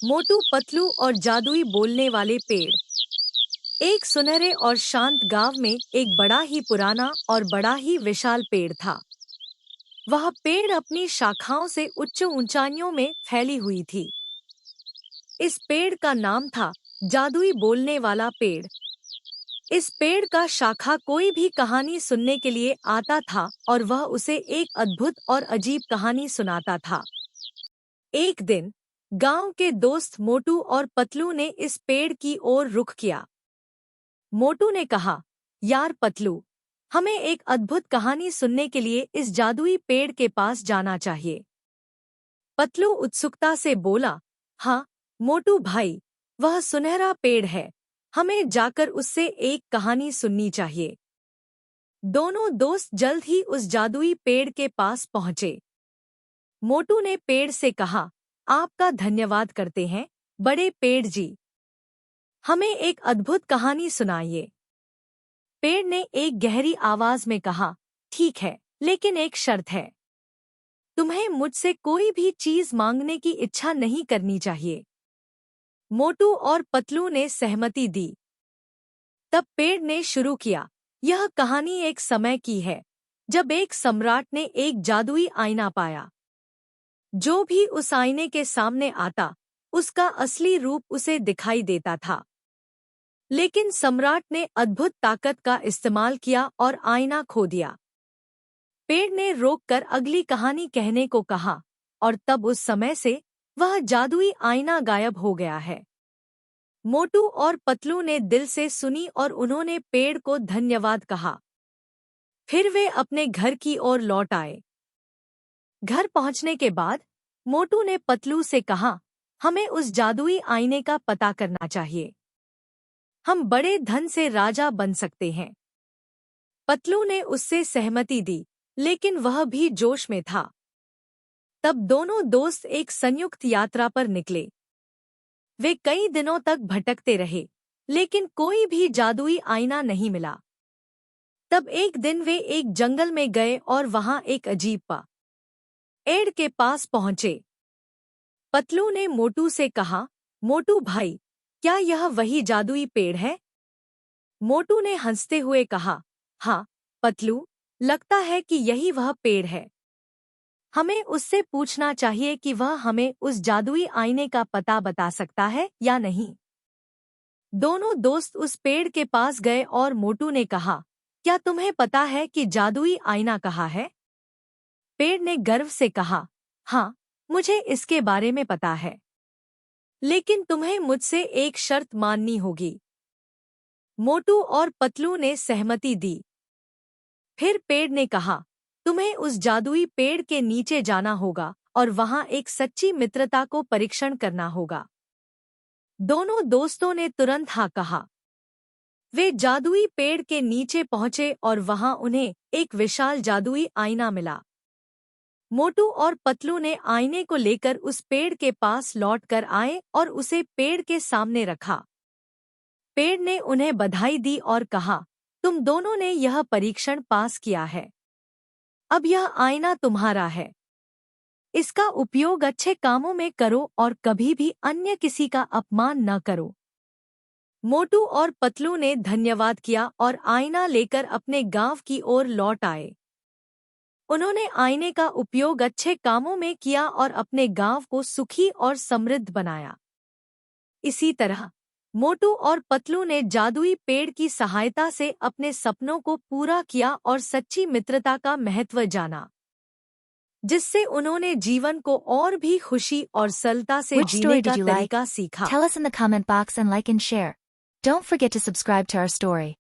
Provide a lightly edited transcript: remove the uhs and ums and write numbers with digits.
मोटू पतलू और जादुई बोलने वाले पेड़। एक सुनहरे और शांत गांव में एक बड़ा ही पुराना और बड़ा ही विशाल पेड़ था। वह पेड़ अपनी शाखाओं से उच्च ऊंचाइयों में फैली हुई थी। इस पेड़ का नाम था जादुई बोलने वाला पेड़। इस पेड़ का शाखा कोई भी कहानी सुनने के लिए आता था और वह उसे एक अद्भुत और अजीब कहानी सुनाता था। एक दिन गांव के दोस्त मोटू और पतलू ने इस पेड़ की ओर रुख किया। मोटू ने कहा, यार पतलू, हमें एक अद्भुत कहानी सुनने के लिए इस जादुई पेड़ के पास जाना चाहिए। पतलू उत्सुकता से बोला, हाँ मोटू भाई, वह सुनहरा पेड़ है, हमें जाकर उससे एक कहानी सुननी चाहिए। दोनों दोस्त जल्द ही उस जादुई पेड़ के पास पहुंचे। मोटू ने पेड़ से कहा, आपका धन्यवाद करते हैं बड़े पेड़ जी, हमें एक अद्भुत कहानी सुनाइए। पेड़ ने एक गहरी आवाज में कहा, ठीक है, लेकिन एक शर्त है। तुम्हें मुझसे कोई भी चीज मांगने की इच्छा नहीं करनी चाहिए। मोटू और पतलू ने सहमति दी। तब पेड़ ने शुरू किया, यह कहानी एक समय की है जब एक सम्राट ने एक जादुई आईना पाया। जो भी उस आईने के सामने आता, उसका असली रूप उसे दिखाई देता था। लेकिन सम्राट ने अद्भुत ताकत का इस्तेमाल किया और आईना खो दिया। पेड़ ने रोककर अगली कहानी कहने को कहा और तब उस समय से वह जादुई आईना गायब हो गया है। मोटू और पतलू ने दिल से सुनी और उन्होंने पेड़ को धन्यवाद कहा। फिर वे अपने घर की ओर लौट आए। घर पहुंचने के बाद मोटू ने पतलू से कहा, हमें उस जादुई आईने का पता करना चाहिए। हम बड़े धन से राजा बन सकते हैं। पतलू ने उससे सहमति दी, लेकिन वह भी जोश में था। तब दोनों दोस्त एक संयुक्त यात्रा पर निकले। वे कई दिनों तक भटकते रहे, लेकिन कोई भी जादुई आईना नहीं मिला। तब एक दिन वे एक जंगल में गए और वहां एक अजीब पेड़ के पास पहुंचे। पतलू ने मोटू से कहा, मोटू भाई, क्या यह वही जादुई पेड़ है? मोटू ने हंसते हुए कहा, हाँ पतलू, लगता है कि यही वह पेड़ है। हमें उससे पूछना चाहिए कि वह हमें उस जादुई आईने का पता बता सकता है या नहीं। दोनों दोस्त उस पेड़ के पास गए और मोटू ने कहा, क्या तुम्हें पता है कि जादुई आईना कहाँ है? पेड़ ने गर्व से कहा, हाँ, मुझे इसके बारे में पता है, लेकिन तुम्हें मुझसे एक शर्त माननी होगी। मोटू और पतलू ने सहमति दी। फिर पेड़ ने कहा, तुम्हें उस जादुई पेड़ के नीचे जाना होगा और वहां एक सच्ची मित्रता को परीक्षण करना होगा। दोनों दोस्तों ने तुरंत हाँ कहा। वे जादुई पेड़ के नीचे पहुंचे और वहां उन्हें एक विशाल जादुई आईना मिला। मोटू और पतलू ने आईने को लेकर उस पेड़ के पास लौट कर आए और उसे पेड़ के सामने रखा। पेड़ ने उन्हें बधाई दी और कहा, तुम दोनों ने यह परीक्षण पास किया है। अब यह आईना तुम्हारा है। इसका उपयोग अच्छे कामों में करो और कभी भी अन्य किसी का अपमान न करो। मोटू और पतलू ने धन्यवाद किया और आईना लेकर अपने गांव की ओर लौट आए। उन्होंने आईने का उपयोग अच्छे कामों में किया और अपने गांव को सुखी और समृद्ध बनाया। इसी तरह मोटू और पतलू ने जादुई पेड़ की सहायता से अपने सपनों को पूरा किया और सच्ची मित्रता का महत्व जाना, जिससे उन्होंने जीवन को और भी खुशी और सरलता से Which जीने story का did you like? तरीका सीखा। Tell us in the comment box and like and share. Don't forget to subscribe to our story.